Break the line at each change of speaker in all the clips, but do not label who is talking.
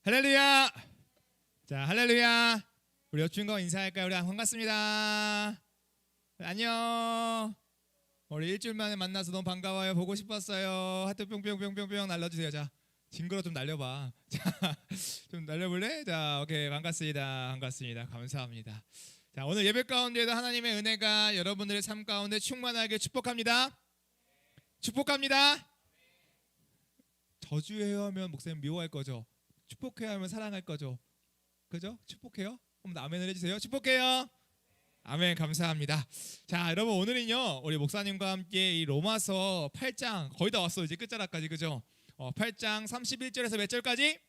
할렐루야. 자, 할렐루야. 우리 옆주인공 인사할까요? 우리 반갑습니다. 안녕. 우리 일주일 만에 만나서 너무 반가워요. 보고 싶었어요. 하트 뿅뿅뿅뿅뿅 날려주세요. 자, 징그러 좀 날려봐. 자, 좀 날려볼래? 자, 오케이. 반갑습니다. 반갑습니다. 감사합니다. 자, 오늘 예배 가운데도 하나님의 은혜가 여러분들의 삶 가운데 충만하게 축복합니다. 축복합니다. 저주해야 하면 목사님 미워할 거죠. 축복해야 하면 사랑할 거죠. 그죠? 축복해요? 그럼 아멘을 해주세요. 축복해요. 아멘. 감사합니다. 자, 여러분 오늘은요 우리 목사님과 함께 이 로마서 8장 거의 다 왔어. 이제 끝자락까지. 그죠? 8장 31절에서 몇 절까지?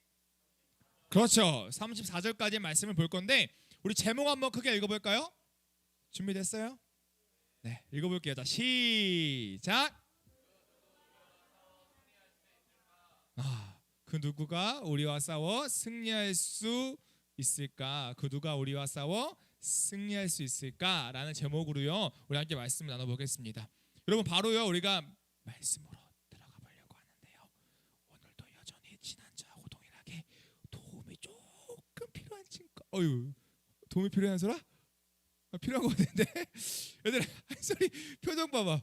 그렇죠. 34절까지 말씀을 볼 건데 우리 제목 한번 크게 읽어볼까요? 준비됐어요? 네, 읽어볼게요. 자, 시작. 그 누구가 우리와 싸워 승리할 수 있을까? 그 누가 우리와 싸워 승리할 수 있을까? 라는 제목으로요 우리 함께 말씀을 나눠보겠습니다. 여러분 바로요 우리가 말씀으로 들어가 보려고 하는데요, 오늘도 여전히 지난주하고 동일하게 도움이 조금 필요한 친구. 도움이 필요한 소라? 필요한 거 같은데? 얘들아 한 소리 표정 봐봐.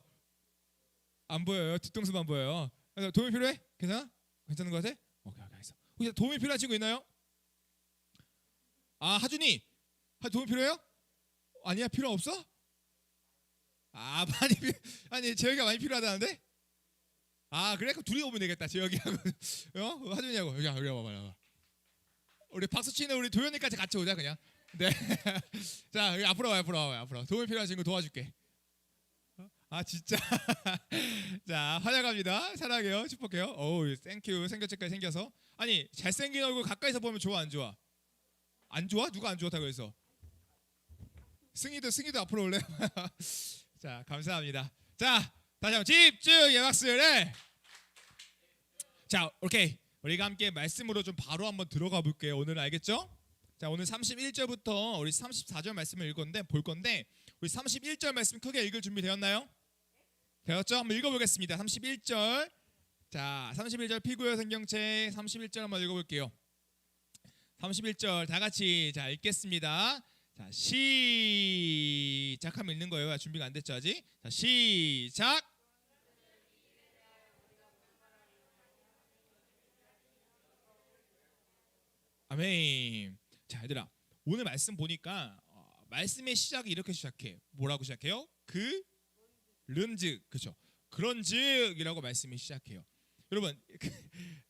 안 보여요. 뒤통수만 보여요. 도움이 필요해? 괜찮아? 괜찮은 거 같아? 오케이, 알겠어. 혹시 도움이 필요한 친구 있나요? 하준이 도움이 필요해요? 아니야, 필요 없어? 아니 재혁이가 많이 필요하다는데? 그래? 그럼 둘이 오면 되겠다. 재혁이하고 하준이하고 여기 와봐. 우리 박수 치는 우리 도현이까지 같이 오자 그냥. 네. 자, 여기 앞으로 와요. 앞으로. 도움이 필요한 친구 도와줄게. 진짜. 자, 환영합니다. 사랑해요. 축복해요. 땡큐. 생겨체까지 생겨서. 아니 잘생긴 얼굴 가까이서 보면 좋아 안 좋아? 안 좋아? 누가 안 좋다고 해서? 승희도 앞으로 올래? 자, 감사합니다. 자, 다시 한번 집중 예박수를. 자, 오케이. 우리가 함께 말씀으로 좀 바로 한번 들어가 볼게요. 오늘은 알겠죠? 자, 오늘 31절부터 우리 34절 말씀을 볼 건데 우리 31절 말씀 크게 읽을 준비 되었나요? 되었죠? 한번 읽어보겠습니다. 31절. 자, 31절 피구요 성경책 31절 한번 읽어볼게요. 31절 다 같이 자 읽겠습니다. 자, 시작 하면 읽는 거예요. 준비가 안 됐죠 아직? 자, 시작. 아멘. 자, 얘들아 오늘 말씀 보니까 말씀의 시작이 이렇게 시작해. 뭐라고 시작해요? 른즉, 그렇죠? 그런즉이라고 말씀이 시작해요. 여러분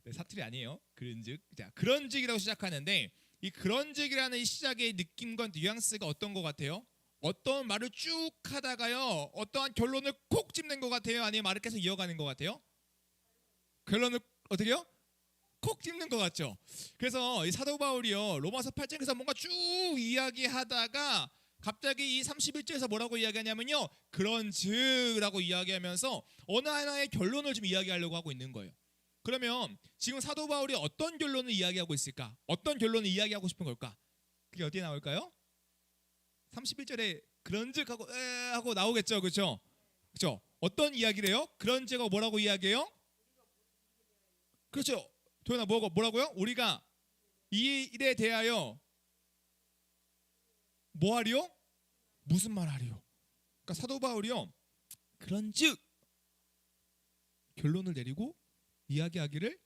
네, 사투리 아니에요. 그런즉. 자, 그런즉이라고 시작하는데 이 그런즉이라는 이 시작의 느낌과 뉘앙스가 어떤 것 같아요? 어떤 말을 쭉 하다가요 어떠한 결론을 콕 집는 것 같아요? 아니면 말을 계속 이어가는 것 같아요? 결론을 어떻게요? 콕 집는 것 같죠? 그래서 이 사도 바울이요 로마서 8장에서 뭔가 쭉 이야기하다가 갑자기 이 31절에서 뭐라고 이야기하냐면요, 그런즉라고 이야기하면서 어느 하나의 결론을 좀 이야기하려고 하고 있는 거예요. 그러면 지금 사도 바울이 어떤 결론을 이야기하고 있을까? 어떤 결론을 이야기하고 싶은 걸까? 그게 어디에 나올까요? 31절에 그런즉 하고 나오겠죠, 그렇죠? 그렇죠? 어떤 이야기를 해요? 그런즉하고 뭐라고 이야기해요? 그렇죠. 도현아 뭐라고요? 우리가 이 일에 대하여 뭐 하리요? 무슨 말 하리요? 그러니까 사도 바울이요 그런즉 결론을 내리고 이야기하기를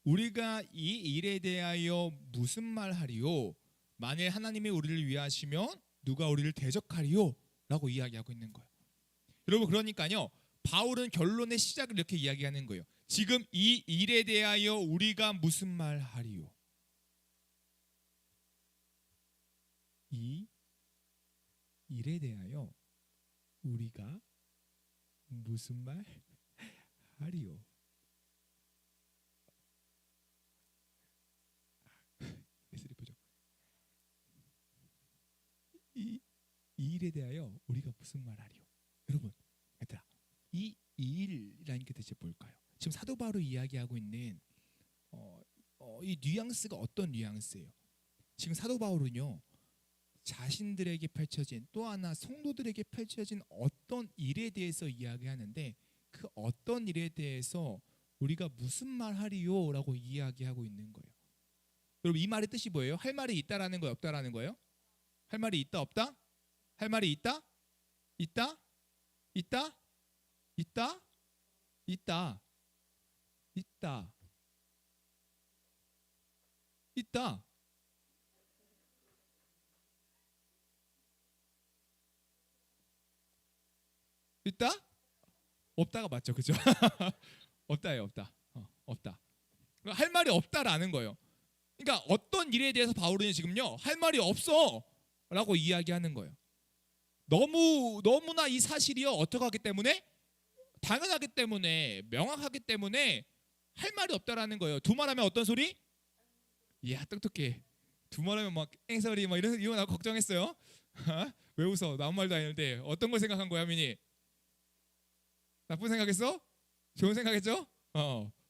우리가 이 일에 대하여 무슨 말 하리요? 만일 하나님이 우리를 위하시면 누가 우리를 대적하리요? 라고 이야기하고 있는 거예요. 여러분 그러니까요 바울은 결론의 시작을 이렇게 이야기하는 거예요. 지금 이 일에 대하여 우리가 무슨 말 하리요? 이 일에 대하여 우리가 무슨 말 하리요? 예술이 보죠. 이 일에 대하여 우리가 무슨 말 하리요? 여러분, 얘들아, 이 일이라는 게 대체 뭘까요? 지금 사도 바울이 이야기하고 있는 이 뉘앙스가 어떤 뉘앙스예요? 지금 사도 바울은요 자신들에게 펼쳐진 또 하나 성도들에게 펼쳐진 어떤 일에 대해서 이야기하는데 그 어떤 일에 대해서 우리가 무슨 말 하리요? 라고 이야기하고 있는 거예요. 여러분 이 말의 뜻이 뭐예요? 할 말이 있다라는 거예요, 없다라는 거예요? 할 말이 있다, 없다? 할 말이 있다? 있다? 있다? 있다? 있다. 있다. 있다. 있다? 없다가 맞죠, 그죠? 없다예요, 없다. 없다. 그러니까 할 말이 없다라는 거예요. 그러니까 어떤 일에 대해서 바울은 지금요 할 말이 없어라고 이야기하는 거예요. 너무나 이 사실이요 어떻게 하기 때문에 당연하기 때문에 명확하기 때문에 할 말이 없다라는 거예요. 두말하면 어떤 소리? 이야 똑똑해. 두말하면 막 앵소리 막 이런 나 걱정했어요. 왜 웃어? 나 아무 말도 안 했는데 어떤 걸 생각한 거야, 민이? 나쁜 생각했어? 좋은 생각했죠?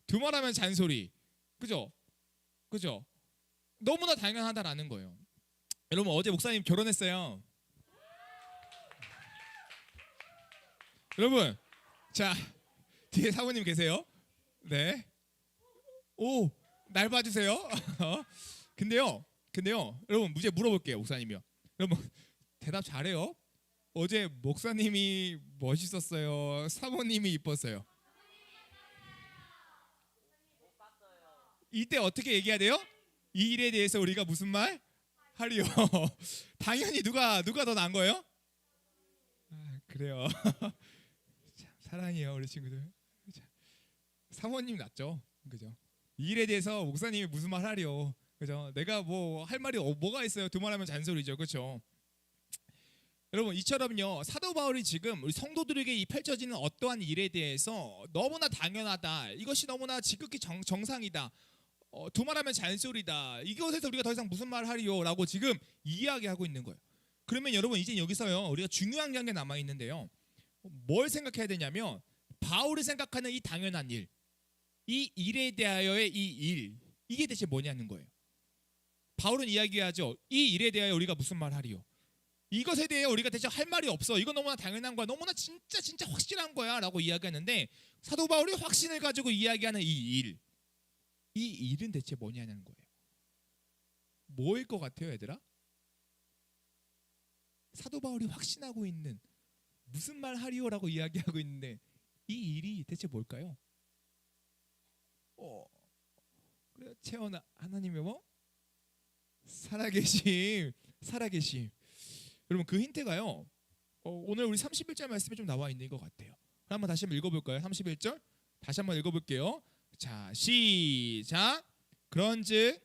두말하면 잔소리. 그죠? 그죠? 너무나 당연하다라는 거예요. 여러분 어제 목사님 결혼했어요. 여러분 자 뒤에 사모님 계세요. 네. 오, 날 봐주세요. 근데요 여러분 이제 물어볼게요. 목사님이요. 여러분 대답 잘해요. 어제 목사님이 멋있었어요, 사모님이 이뻤어요? 이때 어떻게 얘기해야 돼요? 이 일에 대해서 우리가 무슨 말 하리요? 당연히 누가 더 나은 거예요? 그래요. 참, 사랑해요 우리 친구들. 사모님 낫죠, 그죠? 이 일에 대해서 목사님이 무슨 말 하리요, 그죠? 내가 뭐 할 말이 뭐가 있어요? 두말하면 잔소리죠, 그렇죠? 여러분 이처럼요 사도 바울이 지금 우리 성도들에게 이 펼쳐지는 어떠한 일에 대해서 너무나 당연하다, 이것이 너무나 지극히 정상이다, 두말하면 잔소리다, 이것에서 우리가 더 이상 무슨 말 하리요라고 지금 이야기하고 있는 거예요. 그러면 여러분 이제 여기서요 우리가 중요한 게 남아 있는데요, 뭘 생각해야 되냐면 바울이 생각하는 이 당연한 일, 이 일에 대하여의 이게 대체 뭐냐는 거예요. 바울은 이야기하죠. 이 일에 대하여 우리가 무슨 말 하리요? 이것에 대해 우리가 대체 할 말이 없어. 이건 너무나 당연한 거야. 너무나 진짜 확실한 거야 라고 이야기하는데 사도 바울이 확신을 가지고 이야기하는 이 일은 대체 뭐냐는 거예요. 뭐일 것 같아요, 얘들아? 사도 바울이 확신하고 있는 무슨 말 하리오라고 이야기하고 있는데 이 일이 대체 뭘까요? 그래, 채원아, 하나님의 뭐? 살아계심. 여러분 그 힌트가요 오늘 우리 31절 말씀에 좀 나와 있는 것 같아요. 한번 다시 한번 읽어볼까요? 31절 다시 한번 읽어볼게요. 자 시작. 그런즉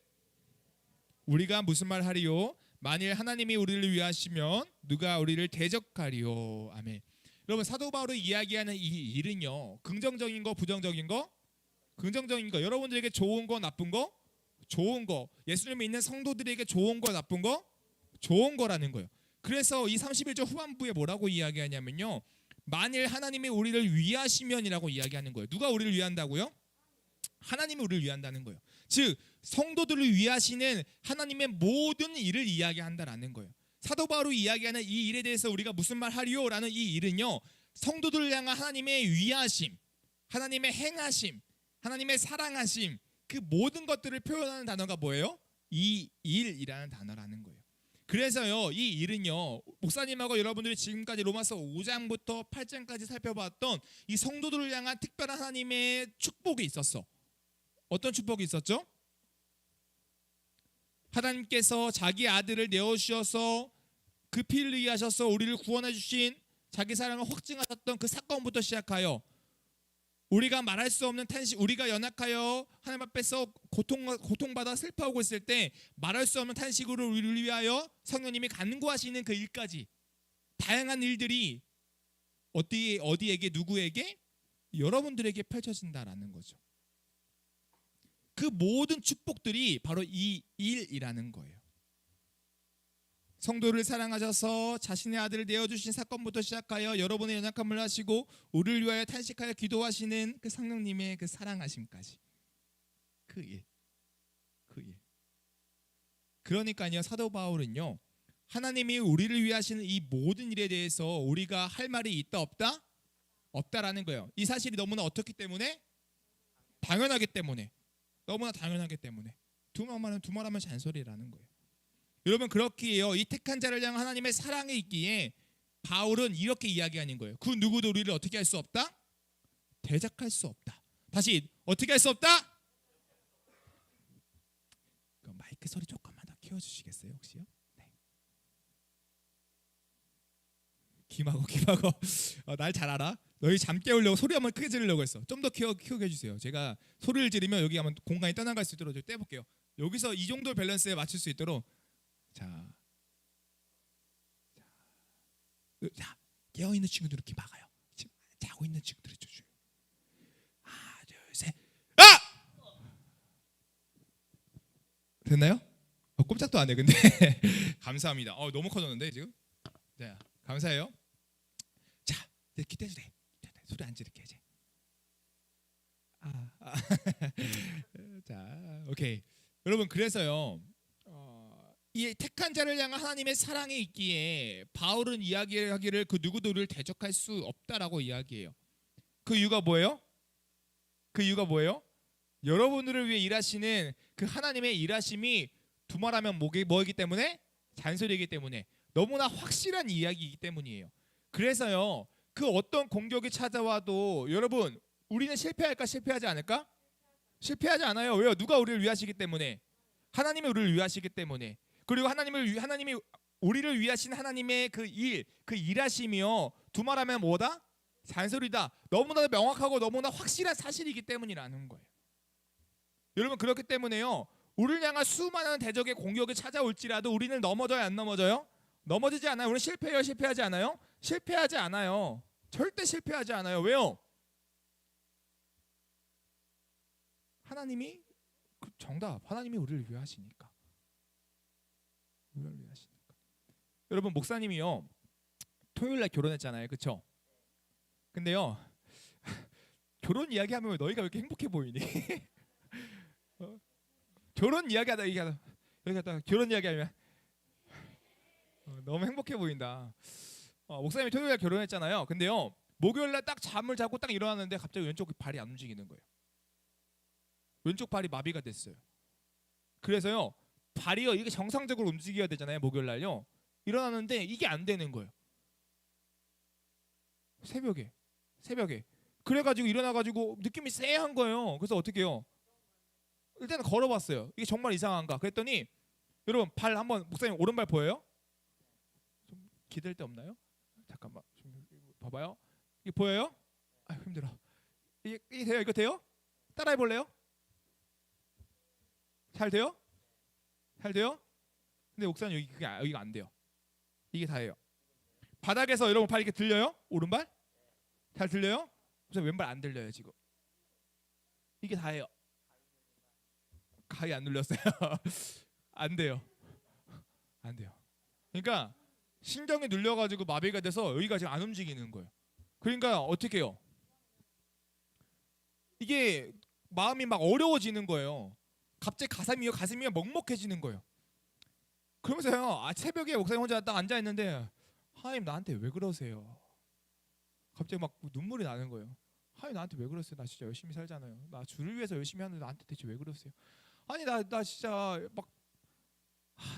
우리가 무슨 말 하리요? 만일 하나님이 우리를 위하시면 누가 우리를 대적하리요? 아멘. 여러분 사도 바울이 이야기하는 이 일은요 긍정적인 거 부정적인 거? 긍정적인 거. 여러분들에게 좋은 거 나쁜 거? 좋은 거. 예수님을 믿는 성도들에게 좋은 거 나쁜 거? 좋은 거라는 거예요. 그래서 이 31절 후반부에 뭐라고 이야기하냐면요 만일 하나님이 우리를 위하시면이라고 이야기하는 거예요. 누가 우리를 위한다고요? 하나님이 우리를 위한다는 거예요. 즉 성도들을 위하시는 하나님의 모든 일을 이야기한다라는 거예요. 사도 바울이 이야기하는 이 일에 대해서 우리가 무슨 말 하리요? 라는 이 일은요 성도들을 향한 하나님의 위하심, 하나님의 행하심, 하나님의 사랑하심, 그 모든 것들을 표현하는 단어가 뭐예요? 이 일이라는 단어라는 거예요. 그래서요 이 일은요 목사님하고 여러분들이 지금까지 로마서 5장부터 8장까지 살펴봤던 이 성도들을 향한 특별한 하나님의 축복이 있었어. 어떤 축복이 있었죠? 하나님께서 자기 아들을 내어주셔서 그 피를 의하셔서 우리를 구원해 주신 자기 사랑을 확증하셨던 그 사건부터 시작하여 우리가 말할 수 없는 탄식, 우리가 연약하여 하나님 앞에서 고통받아 슬퍼하고 있을 때 말할 수 없는 탄식으로 우리를 위하여 성령님이 간구하시는 그 일까지 다양한 일들이 어디에게 누구에게? 여러분들에게 펼쳐진다라는 거죠. 그 모든 축복들이 바로 이 일이라는 거예요. 성도를 사랑하셔서 자신의 아들을 내어주신 사건부터 시작하여 여러분의 연약함을 하시고 우리를 위하여 탄식하여 기도하시는 그 성령님의 그 사랑하심까지 그 일. 그러니까요 사도 바울은요 하나님이 우리를 위하시는 이 모든 일에 대해서 우리가 할 말이 있다 없다? 없다라는 거예요. 이 사실이 너무나 어떻기 때문에? 당연하기 때문에. 너무나 당연하기 때문에 두말하면 잔소리라는 거예요. 여러분 그렇기에요. 이 택한 자를 향한 하나님의 사랑이 있기에 바울은 이렇게 이야기하는 거예요. 그 누구도 우리를 어떻게 할 수 없다? 대적할 수 없다. 다시 어떻게 할 수 없다? 마이크 소리 조금만 더 키워주시겠어요 혹시요? 네. 김하고 날 잘 알아. 너희 잠 깨우려고 소리 한번 크게 지르려고 했어. 좀 더 키우게 해주세요. 제가 소리를 지르면 여기 한번 공간이 떠나갈 수 있도록 떼볼게요. 여기서 이 정도 밸런스에 맞출 수 있도록 자 깨어있는 친구들 이렇게 막아요. 지금 자고 있는 친구들 해줘요. 하나 둘 셋. 됐나요? 꼼짝도 안 해. 근데 감사합니다. 너무 커졌는데 지금. 네, 감사해요. 자, 이제 기대도 돼. 소리 안 지르게 이제. 자, 오케이. 여러분 그래서요. 이 택한 자를 향한 하나님의 사랑이 있기에 바울은 이야기하기를 그 누구도 우리를 대적할 수 없다라고 이야기해요. 그 이유가 뭐예요? 여러분들을 위해 일하시는 그 하나님의 일하심이 두말하면 뭐이기 때문에? 잔소리이기 때문에 너무나 확실한 이야기이기 때문이에요. 그래서요. 그 어떤 공격이 찾아와도 여러분 우리는 실패할까 실패하지 않을까? 실패하지 않아요. 왜요? 누가 우리를 위하시기 때문에? 하나님이 우리를 위하시기 때문에. 그리고 하나님이 우리를 위하신 하나님의 그 일하심이요. 두말하면 뭐다? 잔소리다. 너무나 명확하고 너무나 확실한 사실이기 때문이라는 거예요. 여러분 그렇기 때문에요. 우리를 향한 수많은 대적의 공격이 찾아올지라도 우리는 넘어져요, 안 넘어져요? 넘어지지 않아요. 우리는 실패해요, 실패하지 않아요? 실패하지 않아요. 절대 실패하지 않아요. 왜요? 하나님이 정답. 하나님이 우리를 위하시니까. 우리를 위하시니까. 여러분 목사님이요. 토요일 날 결혼했잖아요. 그렇죠? 근데요. 결혼 이야기하면 왜 너희가 왜 이렇게 행복해 보이니? 결혼 이야기하다 결혼 이야기하면 너무 행복해 보인다. 목사님이 토요일 날 결혼했잖아요. 근데요. 목요일 날 딱 잠을 자고 딱 일어났는데 갑자기 왼쪽 발이 안 움직이는 거예요. 왼쪽 발이 마비가 됐어요. 그래서요. 발이요. 이게 정상적으로 움직여야 되잖아요. 목요일 날요. 일어났는데 이게 안 되는 거예요. 새벽에. 그래가지고 일어나가지고 느낌이 쎄한 거예요. 그래서 어떻게 해요? 일단 걸어봤어요. 이게 정말 이상한가? 그랬더니 여러분 발 한번 목사님 오른발 보여요? 좀 기댈 데 없나요? 잠깐만 좀 봐봐요. 이게 보여요? 힘들어. 이게 돼요? 이거 돼요? 따라해 볼래요? 잘 돼요? 근데 목사님 여기가 안 돼요. 이게 다예요. 바닥에서 여러분 발 이렇게 들려요? 오른발? 잘 들려요? 무슨 왼발 안 들려요 지금. 이게 다예요. 가위 안 눌렸어요. 안 돼요. 그러니까 신경이 눌려가지고 마비가 돼서 여기가 지금 안 움직이는 거예요. 그러니까 어떻게 해요? 이게 마음이 막 어려워지는 거예요. 갑자기 가슴이 먹먹해지는 거예요. 그러면서요. 새벽에 목사님 혼자 딱 앉아 있는데 하나님 나한테 왜 그러세요? 갑자기 막 눈물이 나는 거예요. 하나님 나한테 왜 그러세요? 나 진짜 열심히 살잖아요. 나 주를 위해서 열심히 하는데 나한테 대체 왜 그러세요? 아니 나 진짜 막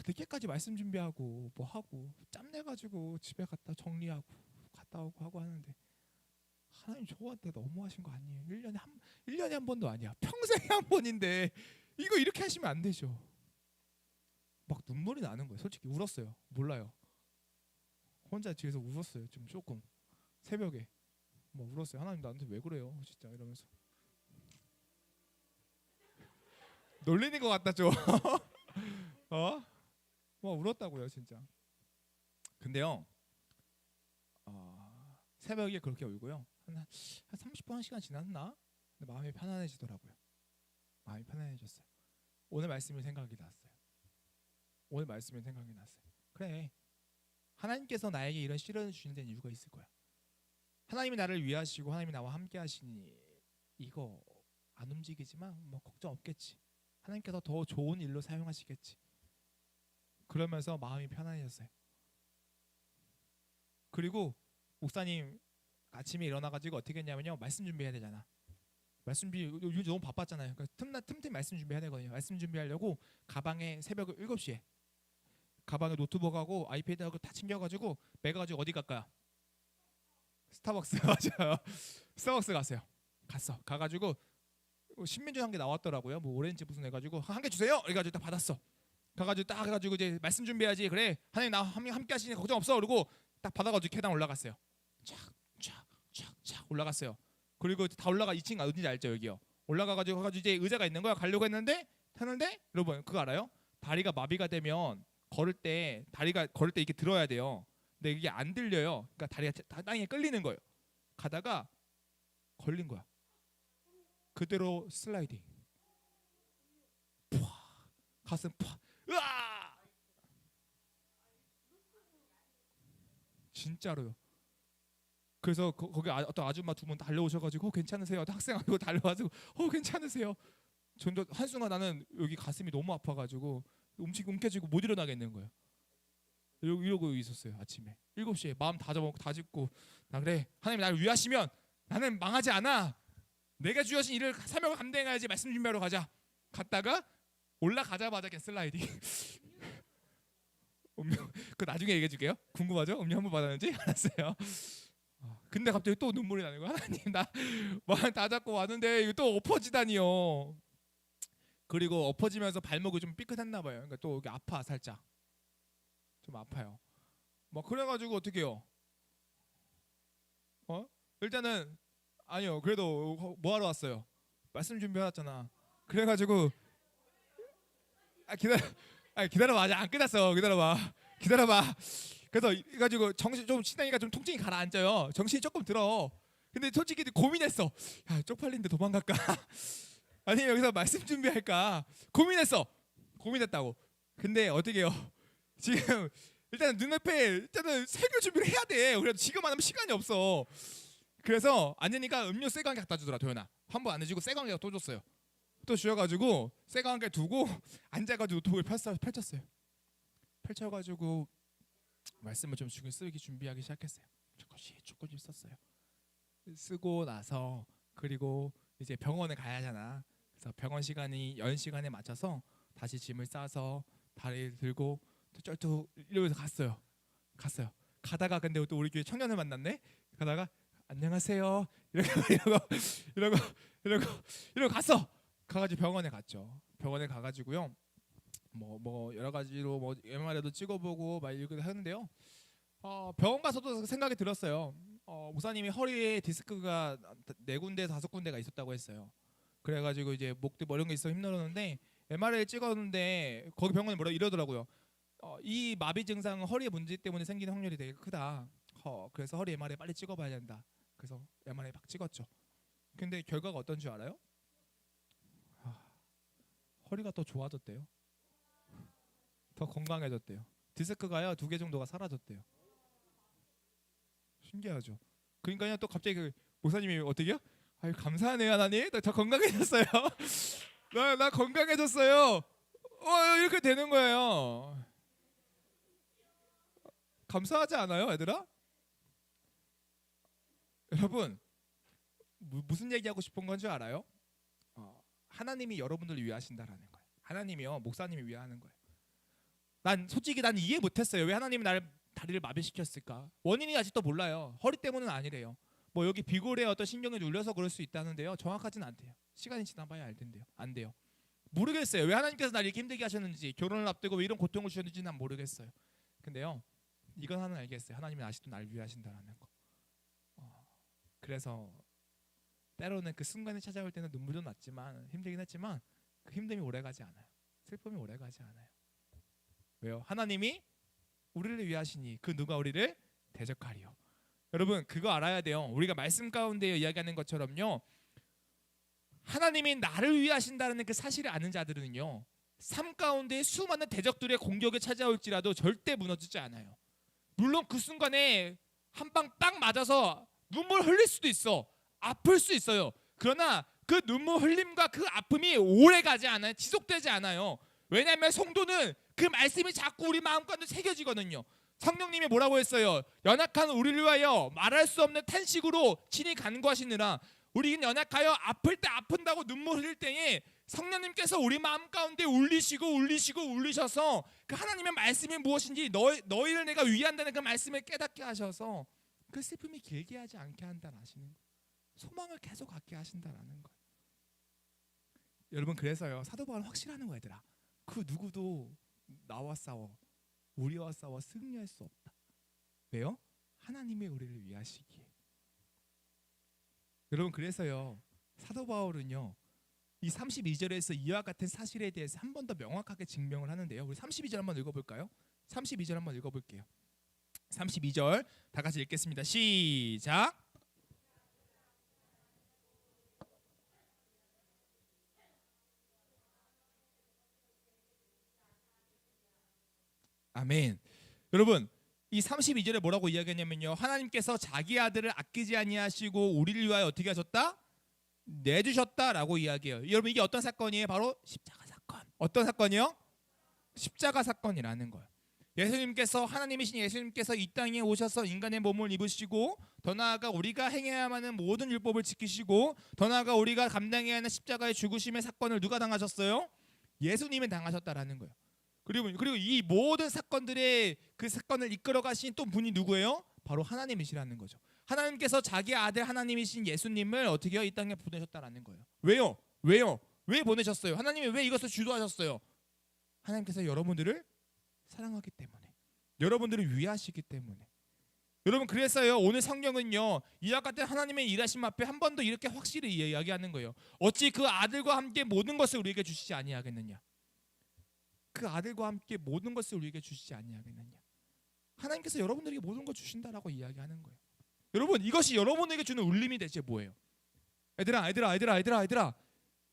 늦게까지 말씀 준비하고 뭐 하고 짬내가지고 집에 갔다 정리하고 갔다 오고 하고 하는데 하나님 저한테 너무하신 거 아니에요? 1년에 한 번도 아니야. 평생에 한 번인데 이거 이렇게 하시면 안 되죠. 막 눈물이 나는 거예요. 솔직히 울었어요. 몰라요. 혼자 집에서 울었어요. 조금 새벽에 뭐 울었어요. 하나님 나한테 왜 그래요? 진짜 이러면서 놀리는 것 같다 좀. 뭐 울었다고요 진짜. 근데요 새벽에 그렇게 울고요 한 30분 1시간 지났나? 근데 마음이 편안해지더라고요. 마음이 편안해졌어요. 오늘 말씀이 생각이 났어요. 그래 하나님께서 나에게 이런 시련을 주시는 데는 이유가 있을 거야. 하나님이 나를 위하시고 하나님이 나와 함께 하시니 이거 안 움직이지만 뭐 걱정 없겠지. 하나님께서 더 좋은 일로 사용하시겠지. 그러면서 마음이 편안해졌어요. 그리고 목사님 아침에 일어나가지고 어떻게 했냐면요. 말씀 준비해야 되잖아. 말씀 준비 요즘 너무 바빴잖아요. 그러니까 틈틈이 말씀 준비해야 되거든요. 말씀 준비하려고 가방에 새벽 7시에 가방에 노트북하고 아이패드하고 다 챙겨가지고 매가지고 어디 갈까요? 스타벅스 맞아요. 스타벅스 갔어요. 가가지고 신민주 한 개 나왔더라고요. 뭐 오렌지 무슨 해가지고 한 개 주세요. 그래가지고 딱 받았어. 가가지고 딱 해가지고 이제 말씀 준비해야지. 그래 하나님 나 함께 하시니까 걱정 없어. 그러고 딱 받아가지고 계단 올라갔어요. 촥촥촥촥 올라갔어요. 그리고 다 올라가 2층 어딘지 알죠 여기요. 올라가가지고 이제 의자가 있는 거야. 가려고 했는데 타는데 여러분 그거 알아요? 다리가 마비가 되면 다리가 걸을 때 이렇게 들어야 돼요. 근데 이게 안 들려요. 그러니까 다리가 땅에 끌리는 거예요. 가다가 걸린 거야. 그대로 슬라이딩. 푸아, 가슴 푸아. 으아! 진짜로요. 그래서 거기 어떤 아줌마 두 분 달려오셔가지고 괜찮으세요? 학생 아니고 달려와가지고 괜찮으세요? 전도 한순간 나는 여기 가슴이 너무 아파가지고 움켜쥐고 못 일어나겠는 거예요. 이러고 있었어요. 아침에 7시에 마음 다 짚고 나 그래 하나님 나를 위하시면 나는 망하지 않아. 내가 주신 일을 사명을 감당해야지. 말씀 준비하러 가자. 갔다가 올라가자마자 그냥 슬라이딩. 음료 그 나중에 얘기해 줄게요. 궁금하죠? 음료 한번 받았는지 알았어요. 근데 갑자기 또 눈물이 나는 거야. 하나님 나 마음 다 잡고 왔는데 이거 또 엎어지다니요. 그리고 엎어지면서 발목이 좀 삐끗했나 봐요. 그러니까 또 여기 아파 살짝. 좀 아파요. 막 그래가지고 어떻게 해요? 일단은 아니요. 그래도 뭐 하러 왔어요? 말씀 준비해왔잖아. 그래가지고 기다려봐. 아직 안 끝났어. 기다려봐. 그래서 가지고 정신 좀 신앙이가 좀 통증이 가라앉아요. 정신이 조금 들어. 근데 솔직히 고민했어. 야 쪽팔린데 도망갈까? 아니면 여기서 말씀 준비할까? 고민했다고. 근데 어떻게 해요? 지금 일단 눈앞에 일단은 설교 준비를 해야 돼. 그래도 지금 안 하면 시간이 없어. 그래서 앉으니까 음료 새거 한 개 갖다 주더라. 도연아 한 번 안 해주고 새거 한 개 또 줬어요. 또 주셔가지고 새거 한 개 두고 앉아가지고 노트북을 펼쳤어요. 펼쳐가지고 말씀을 좀 쓰기 준비하기 시작했어요. 조금씩 썼어요. 쓰고 나서 그리고 이제 병원에 가야 하잖아. 그래서 병원 시간이 연 시간에 맞춰서 다시 짐을 싸서 다리를 들고 쩔뚝 이러면서 갔어요. 가다가 근데 또 우리 교회 청년을 만났네. 가다가 안녕하세요 이러고 갔어. 가가지고 병원에 갔죠. 병원에 가가지고요. 뭐 여러 가지로 뭐 MRI도 찍어보고 막 이렇게 하는데요. 병원 가서도 생각이 들었어요. 목사님이 허리에 디스크가 4군데 5군데가 있었다고 했어요. 그래가지고 이제 목도 뭐 이런 게 있어 힘들었는데 MRI 찍었는데 거기 병원에 이러더라고요. 이 마비 증상은 허리의 문제 때문에 생기는 확률이 되게 크다. 그래서 허리 MRI 빨리 찍어봐야 된다. 그래서 MRI 막 찍었죠. 근데 결과가 어떤 줄 알아요? 허리가 더 좋아졌대요. 더 건강해졌대요. 디스크가요 2개 정도가 사라졌대요. 신기하죠. 그러니까요 또 갑자기 그 목사님이 어떻게요? 아유 감사하네요 하나님. 더 건강해졌어요. 나 건강해졌어요. 이렇게 되는 거예요. 감사하지 않아요, 얘들아? 여러분 무슨 얘기하고 싶은 건 줄 알아요? 하나님이 여러분들을 위하신다라는 거예요. 하나님이요 목사님이 위하는 거예요. 솔직히 난 이해 못했어요. 왜 하나님이 나를 다리를 마비시켰을까? 원인이 아직도 몰라요. 허리 때문은 아니래요. 뭐 여기 비골에 어떤 신경이 눌려서 그럴 수 있다는데요. 정확하진 않대요. 시간이 지나봐야 알 텐데요. 안 돼요. 모르겠어요. 왜 하나님께서 나를 이렇게 힘들게 하셨는지, 결혼을 앞두고 왜 이런 고통을 주셨는지 난 모르겠어요. 근데요, 이건 하나 알겠어요. 하나님은 아직도 나를 위하신다라는 거. 그래서 때로는 그 순간이 찾아올 때는 눈물도 났지만 힘들긴 했지만 그 힘듦이 오래가지 않아요. 슬픔이 오래가지 않아요. 왜요? 하나님이 우리를 위하시니 그 누가 우리를 대적하리요. 여러분 그거 알아야 돼요. 우리가 말씀 가운데 이야기하는 것처럼요, 하나님이 나를 위하신다는 그 사실을 아는 자들은요, 삶 가운데 수많은 대적들의 공격에 찾아올지라도 절대 무너지지 않아요. 물론 그 순간에 한 방 딱 맞아서 눈물 흘릴 수도 있어. 아플 수 있어요. 그러나 그 눈물 흘림과 그 아픔이 오래가지 않아요. 지속되지 않아요. 왜냐하면 성도는 그 말씀이 자꾸 우리 마음 가운데 새겨지거든요. 성령님이 뭐라고 했어요? 연약한 우리를 위하여 말할 수 없는 탄식으로 친히 간구하시느라 우리는 연약하여 아플 때 아픈다고 눈물 흘릴 때에 성령님께서 우리 마음 가운데 울리셔서 그 하나님의 말씀이 무엇인지 너희를 내가 위한다는 그 말씀을 깨닫게 하셔서 그 슬픔이 길게 하지 않게 한다는 하시는 거예요. 소망을 계속 갖게 하신다라는 거예요. 여러분 그래서요 사도 바울은 확실하는 거야 얘들아. 그 누구도 나와 싸워 우리와 싸워 승리할 수 없다. 왜요? 하나님이 우리를 위하시기에. 여러분 그래서요 사도 바울은요 이 32절에서 이와 같은 사실에 대해서 한 번 더 명확하게 증명을 하는데요. 우리 32절 한번 읽어볼까요? 32절 한번 읽어볼게요. 32절 다 같이 읽겠습니다. 시작. 아멘. 여러분 이 32절에 뭐라고 이야기하냐면요 하나님께서 자기 아들을 아끼지 아니하시고 우리를 위하여 어떻게 하셨다? 내주셨다라고 이야기해요. 여러분 이게 어떤 사건이에요? 바로 십자가 사건. 어떤 사건이요? 십자가 사건이라는 거예요. 예수님께서 하나님이신 예수님께서 이 땅에 오셔서 인간의 몸을 입으시고 더 나아가 우리가 행해야만 하는 모든 율법을 지키시고 더 나아가 우리가 감당해야 하는 십자가의 죽으심의 사건을 누가 당하셨어요? 예수님이 당하셨다라는 거예요. 그리고 이 모든 사건들의 그 사건을 이끌어 가신 또 분이 누구예요? 바로 하나님이시라는 거죠. 하나님께서 자기 아들 하나님이신 예수님을 어떻게 이 땅에 보내셨다라는 거예요. 왜요? 왜 보내셨어요? 하나님이 왜 이것을 주도하셨어요? 하나님께서 여러분들을 사랑하기 때문에, 여러분들을 위하시기 때문에. 여러분 그래서요 오늘 성경은요 이와 같은 하나님의 일하심 앞에 한 번 더 이렇게 확실히 이야기하는 거예요. 어찌 그 아들과 함께 모든 것을 우리에게 주시지 아니하겠느냐? 그 아들과 함께 모든 것을 우리에게 주시지 아니하겠느냐? 하나님께서 여러분들에게 모든 걸 주신다라고 이야기하는 거예요. 여러분 이것이 여러분에게 주는 울림이 대체 뭐예요? 얘들아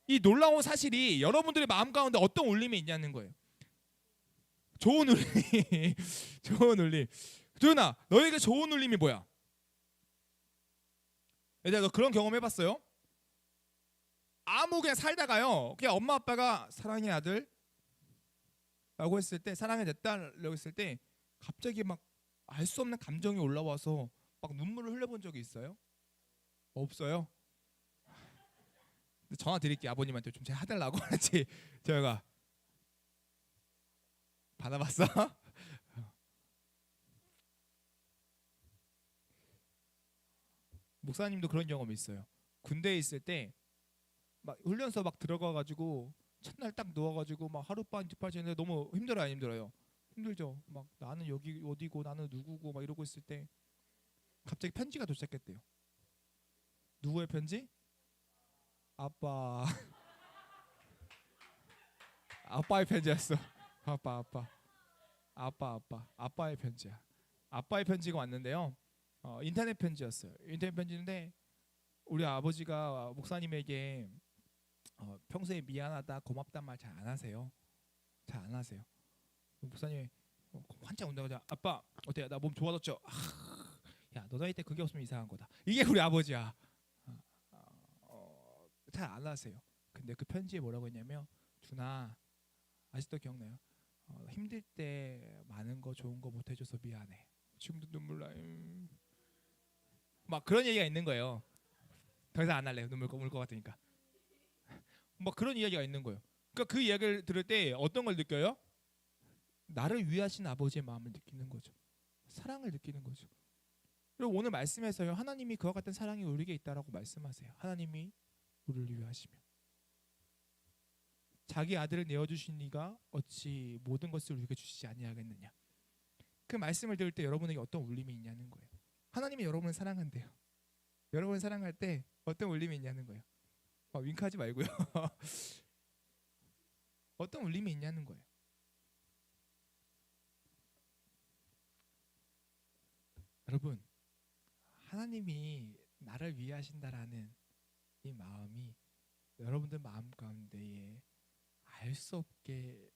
이 놀라운 사실이 여러분들의 마음 가운데 어떤 울림이 있냐는 거예요. 좋은 울림. 좋은 울림. 조연아 너에게 좋은 울림이 뭐야? 얘들아 너 그런 경험 해봤어요? 아무 그냥 살다가요 그냥 엄마 아빠가 사랑의 아들 라고 했을 때 사랑의 내 딸라고 했을 때 갑자기 막 알 수 없는 감정이 올라와서 막 눈물을 흘려본 적이 있어요? 없어요? 전화 드릴게요 아버님한테 좀 제가 해달라고. 그렇지 저희가 받아봤어? 목사님도 그런 경험이 있어요. 군대에 있을 때 막 훈련소 막 들어가가지고 첫날 딱 누워가지고 막 하룻밤 이틀 지내는데 너무 힘들어요 안 힘들어요? 힘들죠. 막 나는 여기 어디고 나는 누구고 막 이러고 있을 때 갑자기 편지가 도착했대요. 누구의 편지? 아빠. 아빠의 편지였어. 아빠의 편지야. 아빠의 편지가 왔는데요. 인터넷 편지였어요. 인터넷 편지인데 우리 아버지가 목사님에게 평소에 미안하다 고맙단 말 잘 안 하세요. 잘 안 하세요. 목사님이 한참 운다고 아빠 어때요? 나 몸 좋아졌죠? 야 너 나이 때 그게 없으면 이상한 거다. 이게 우리 아버지야. 잘 안 하세요. 근데 그 편지에 뭐라고 했냐면 준아 아직도 기억나요? 힘들 때 많은 거 좋은 거 못 해줘서 미안해. 지금도 눈물 나. 막 그런 얘기가 있는 거예요. 더 이상 안 할래요. 눈물 울 것 같으니까. 막 그런 이야기가 있는 거예요. 그러니까 그 이야기를 들을 때 어떤 걸 느껴요? 나를 위하신 아버지의 마음을 느끼는 거죠. 사랑을 느끼는 거죠. 그리고 오늘 말씀에서요 하나님이 그와 같은 사랑이 우리에게 있다라고 말씀하세요. 하나님이 우리를 위하시며 자기 아들을 내어주신 이가 어찌 모든 것을 우리에게 주시지 아니하겠느냐. 그 말씀을 들을 때 여러분에게 어떤 울림이 있냐는 거예요. 하나님이 여러분을 사랑한대요. 여러분을 사랑할 때 어떤 울림이 있냐는 거예요. 윙크하지 말고요. 어떤 울림이 있냐는 거예요. 여러분 하나님이 나를 위하신다라는 이 마음이 여러분들 마음 가운데에 알 수 없게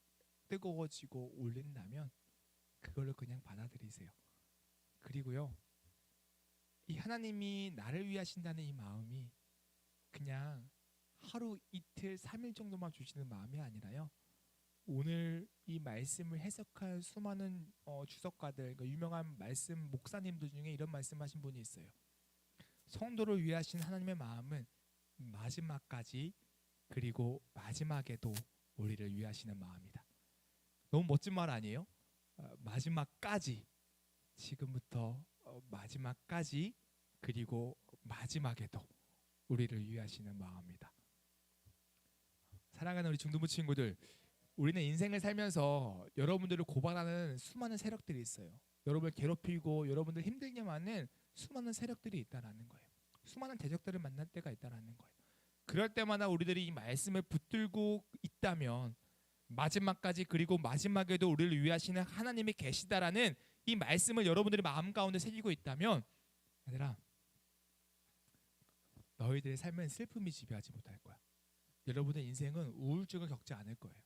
뜨거워지고 울린다면 그걸로 그냥 받아들이세요. 그리고요 이 하나님이 나를 위하신다는 이 마음이 그냥 하루 이틀 3일 정도만 주시는 마음이 아니라요 오늘 이 말씀을 해석할 수많은 주석가들, 그러니까 유명한 말씀 목사님들 중에 이런 말씀하신 분이 있어요.
성도를 위하신 하나님의 마음은 마지막까지 그리고 마지막에도 우리를 위하시는 마음이다. 너무 멋진 말 아니에요? 마지막까지, 지금부터 마지막까지 그리고 마지막에도 우리를 위하시는 마음이다. 사랑하는 우리 중등부 친구들, 우리는 인생을 살면서 여러분들을 고발하는 수많은 세력들이 있어요. 여러분을 괴롭히고 여러분들 힘들게 하는 수많은 세력들이 있다라는 거예요. 수많은 대적들을 만날 때가 있다라는 거예요. 그럴 때마다 우리들이 이 말씀을 붙들고 있다면 마지막까지 그리고 마지막에도 우리를 위하시는 하나님이 계시다라는 이 말씀을 여러분들이 마음 가운데 새기고 있다면, 얘들아, 너희들의 삶은 슬픔이 지배하지 못할 거야. 여러분의 인생은 우울증을 겪지 않을 거예요.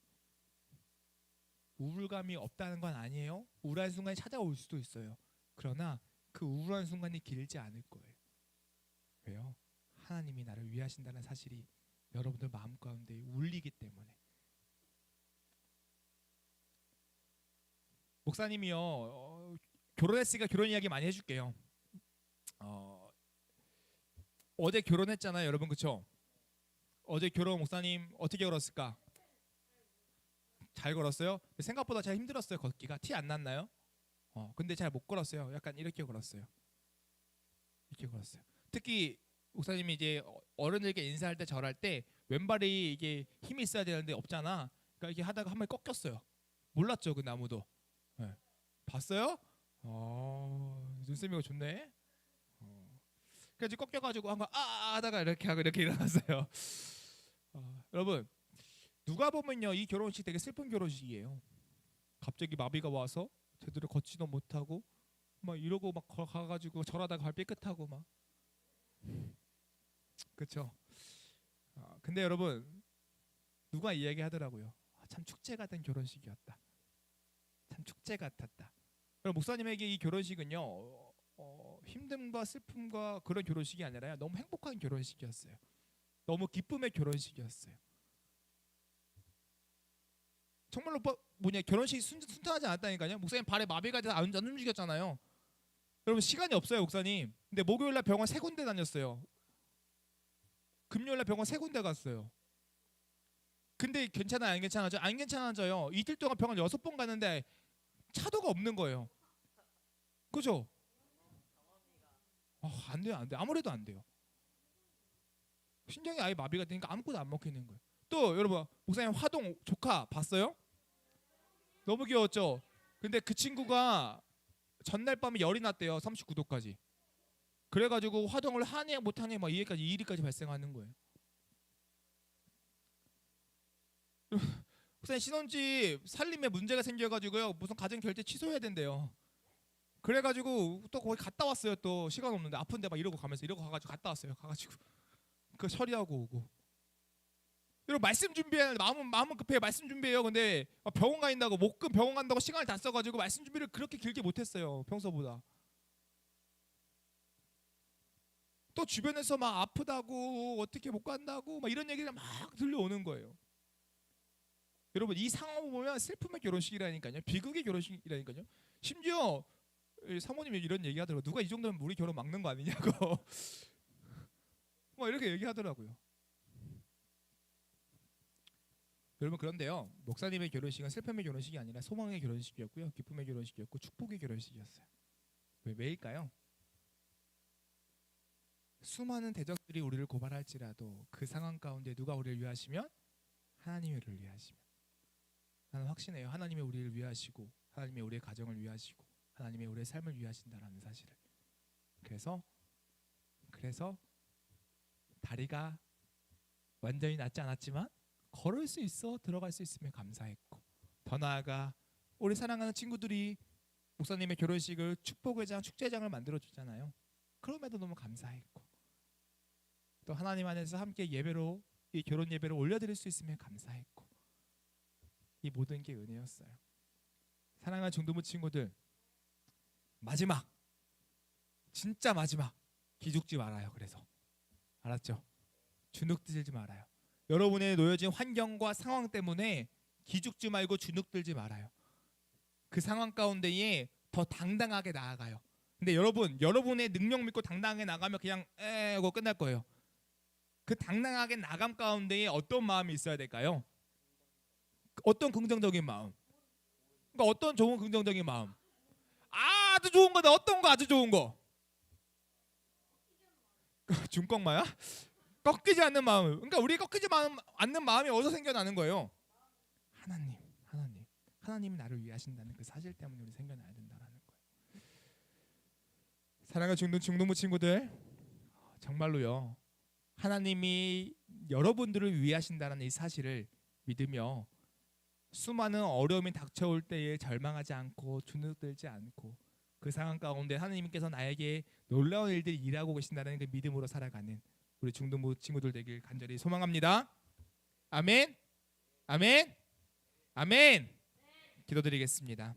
우울감이 없다는 건 아니에요. 우울한 순간이 찾아올 수도 있어요. 그러나 그 우울한 순간이 길지 않을 거예요. 왜요? 하나님이 나를 위하신다는 사실이 여러분들 마음 가운데 울리기 때문에. 목사님이요, 결혼했으니까 결혼 이야기 많이 해줄게요. 어제 결혼했잖아요, 여러분, 그쵸? 어제 결혼 목사님 어떻게 걸었을까? 잘 걸었어요? 생각보다 잘 힘들었어요. 걷기가 티 안 났나요? 근데 잘 못 걸었어요. 약간 이렇게 걸었어요. 이렇게 걸었어요. 특히 목사님이 이제 어른들에게 인사할 때 절할 때 왼발이 이게 힘이 있어야 되는데 없잖아. 그러니까 이렇게 하다가 한 번 꺾였어요. 몰랐죠, 그 나무도. 네. 봤어요? 눈썰미가 좋네. 그래서 꺾여가지고 한번 하다가 이렇게 하고 이렇게 일어났어요. 여러분, 누가 보면요, 이 결혼식 되게 슬픈 결혼식이에요. 갑자기 마비가 와서 제대로 걷지도 못하고 막 이러고 막 가가지고 절하다가 발 삐끗하고 막. 그렇죠. 근데 여러분, 누가 이야기 하더라고요. 참 축제 같은 결혼식이었다. 참 축제 같았다. 그럼 목사님에게 이 결혼식은요, 힘듦과 슬픔과 그런 결혼식이 아니라 너무 행복한 결혼식이었어요. 너무 기쁨의 결혼식이었어요. 정말로 결혼식이 순탄하지 않았다니까요. 목사님 발에 마비가 돼서 안 움직였잖아요. 여러분, 시간이 없어요, 목사님. 근데 목요일날 병원 3군데 다녔어요. 금요일날 병원 3군데 갔어요. 근데 괜찮아요, 안 괜찮아져? 안 괜찮아져요. 이틀 동안 병원 6번 갔는데 차도가 없는 거예요. 그죠? 안 돼요, 안 돼. 아무래도 안 돼요. 신경이 아예 마비가 되니까 아무것도 안 먹히는 거예요. 또 여러분, 목사님 화동 조카 봤어요? 너무 귀여웠죠? 근데 그 친구가 전날 밤에 열이 났대요. 39도까지. 그래가지고 화동을 하네 못하네 막 이해까지 일이까지 발생하는 거예요. 목사님 신혼집 살림에 문제가 생겨가지고요, 무슨 가정 결제 취소해야 된대요. 그래가지고 또 거기 갔다 왔어요. 또 시간 없는데 아픈데 막 이러고 가면서 이러고 가가지고 갔다 왔어요. 가가지고 그 처리하고 오고. 여러분, 말씀 준비해. 마음은 급해요. 말씀 준비해요. 근데 병원 가 있다고 목금 병원 간다고 시간을 다 써가지고 말씀 준비를 그렇게 길게 못했어요, 평소보다. 또 주변에서 막 아프다고 어떻게 못 간다고 막 이런 얘기가 막 들려오는 거예요. 여러분, 이 상황을 보면 슬픔의 결혼식이라니까요. 비극의 결혼식이라니까요. 심지어 사모님이 이런 얘기하더라고요. 누가 이 정도면 우리 결혼 막는 거 아니냐고. 막 이렇게 얘기하더라고요. 여러분, 그런데요, 목사님의 결혼식은 슬픔의 결혼식이 아니라 소망의 결혼식이었고요, 기쁨의 결혼식이었고 축복의 결혼식이었어요. 왜일까요? 수많은 대적들이 우리를 고발할지라도 그 상황 가운데 누가 우리를 위하시면? 하나님이 우리를 위하시면. 나는 확신해요. 하나님이 우리를 위하시고 하나님이 우리의 가정을 위하시고 하나님이 우리의 삶을 위하신다라는 사실을. 그래서 다리가 완전히 낫지 않았지만 걸을 수 있어 들어갈 수 있으면 감사했고, 더 나아가 우리 사랑하는 친구들이 목사님의 결혼식을 축복회장, 축제장을 만들어줬잖아요. 그럼에도 너무 감사했고, 또 하나님 안에서 함께 예배로 이 결혼 예배를 올려드릴 수 있으면 감사했고, 이 모든 게 은혜였어요. 사랑하는 중등부 친구들, 마지막, 진짜 마지막, 기죽지 말아요. 그래서 알았죠? 주눅들지 말아요. 여러분의 놓여진 환경과 상황 때문에 기죽지 말고 주눅들지 말아요. 그 상황 가운데에 더 당당하게 나아가요. 근데 여러분의 능력 믿고 당당하게 나가면 그냥 하고 끝날 거예요. 그 당당하게 나감 가운데에 어떤 마음이 있어야 될까요? 어떤 긍정적인 마음? 그러니까 어떤 좋은 긍정적인 마음? 아주 좋은 거다. 어떤 거 아주 좋은 거? 중꺾마야? 꺾이지 않는 마음. 그러니까 우리 꺾이지 않는 마음이 어디서 생겨나는 거예요? 하나님이 나를 위하신다는 그 사실 때문에 우리 생겨나야 된다라는 거예요. 사랑하는 중등부 친구들, 정말로요. 하나님이 여러분들을 위하신다는 이 사실을 믿으며 수많은 어려움이 닥쳐올 때에 절망하지 않고 주눅들지 않고 그 상황 가운데 하나님께서 나에게 놀라운 일들이 일하고 계신다는 그 믿음으로 살아가는 우리 중등부 친구들 되길 간절히 소망합니다. 아멘. 아멘. 아멘. 기도드리겠습니다.